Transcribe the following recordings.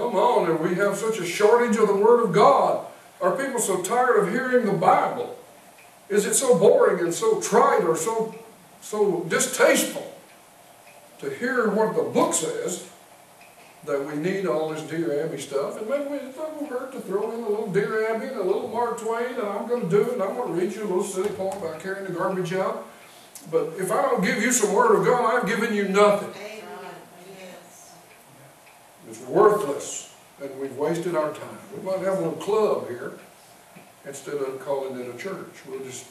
Come on, and we have such a shortage of the Word of God. Are people so tired of hearing the Bible? Is it so boring and so trite or so distasteful to hear what the book says that we need all this Dear Abby stuff? And maybe it doesn't hurt to throw in a little Dear Abby and a little Mark Twain, and I'm going to do it, and I'm going to read you a little silly poem about carrying the garbage out. But if I don't give you some Word of God, I've given you nothing. It's worthless, and we've wasted our time. We might have a little club here instead of calling it a church. We'll just,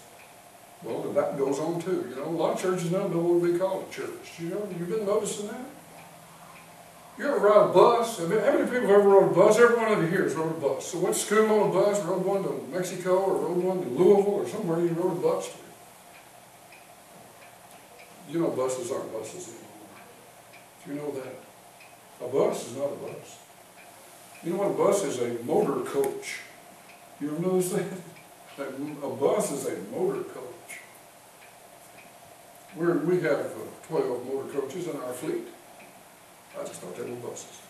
well, that goes on too. You know, a lot of churches now don't want to be called a church. You know, you've been noticing that? You ever ride a bus? How many people have ever rode a bus? Every one of you here has rode a bus. So went to school on a bus, rode one to Mexico, or rode one to Louisville, or somewhere you rode a bus to. You know buses aren't buses anymore. Do you know that? A bus is not a bus. You know what a bus is? A motor coach. You ever notice that? A bus is a motor coach. We have 12 motor coaches in our fleet. I just thought they were buses.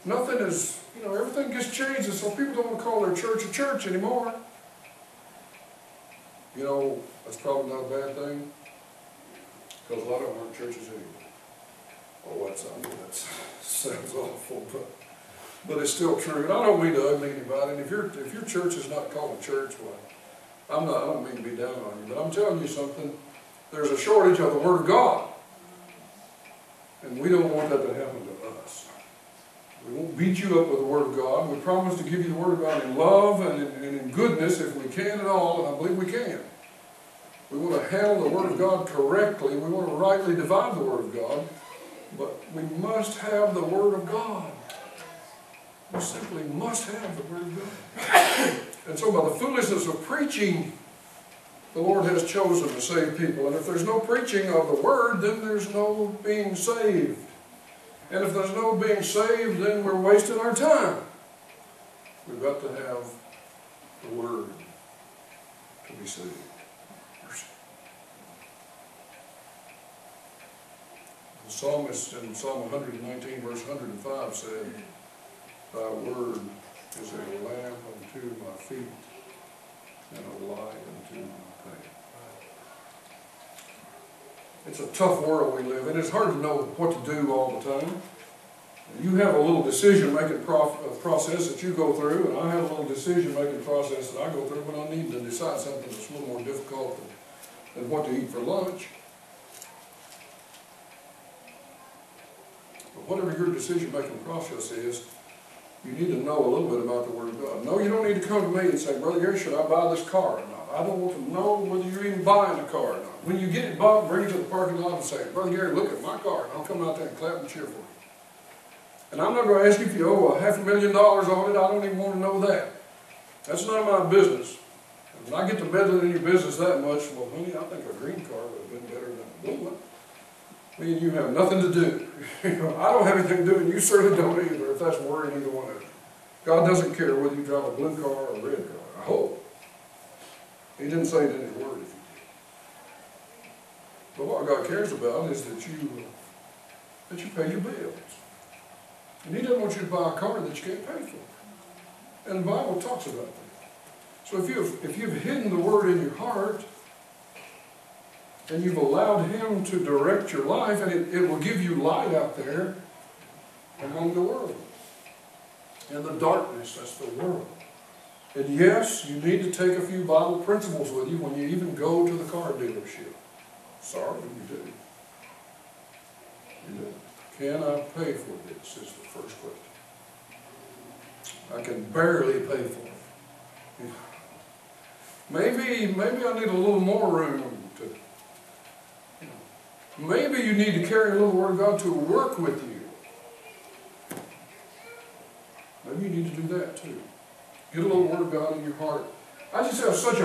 Nothing is, you know, everything gets changed, and so people don't want to call their church a church anymore. You know, that's probably not a bad thing, because a lot of them aren't churches anymore. Oh, that sounds awful, but it's still true. And I don't mean to ugly anybody. And if your church is not called a church, well, I don't mean to be down on you, but I'm telling you something. There's a shortage of the Word of God, and we don't want that to happen to us. We won't beat you up with the Word of God. We promise to give you the Word of God in love and in goodness if we can at all, and I believe we can. We want to handle the Word of God correctly. We want to rightly divide the Word of God. But we must have the Word of God. We simply must have the Word of God. And so by the foolishness of preaching, the Lord has chosen to save people. And if there's no preaching of the Word, then there's no being saved. And if there's no being saved, then we're wasting our time. We've got to have the Word to be saved. The psalmist in Psalm 119, verse 105 said, Thy word is a lamp unto my feet and a light unto my path. It's a tough world we live in. It's hard to know what to do all the time. You have a little decision-making process that you go through, and I have a little decision-making process that I go through when I need to decide something that's a little more difficult than what to eat for lunch. Whatever your decision-making process is, you need to know a little bit about the Word of God. No, you don't need to come to me and say, Brother Gary, should I buy this car or not? I don't want to know whether you're even buying a car or not. When you get it bought, bring it to the parking lot and say, Brother Gary, look at my car. And I'll come out there and clap and cheer for you. And I'm not going to ask you if you owe $500,000 on it. I don't even want to know that. That's none of my business. And when I get to meddling in your business that much, well, honey, I think a green car would have been better than a blue one. Me and you have nothing to do. I don't have anything to do, and you certainly don't either, if that's worrying either one of you. God doesn't care whether you drive a blue car or a red car. I hope. He didn't say it in His Word if He did. But what God cares about is that you pay your bills. And He doesn't want you to buy a car that you can't pay for. And the Bible talks about that. So if you've hidden the Word in your heart, and you've allowed Him to direct your life, and it will give you light out there among the world. And the darkness, that's the world. And yes, you need to take a few Bible principles with you when you even go to the car dealership. Sorry, you do. You do. Can I pay for this is the first question. I can barely pay for it. Maybe I need a little more room to... Maybe you need to carry a little Word of God to work with you. Maybe you need to do that too. Get a little Word of God in your heart. I just have such a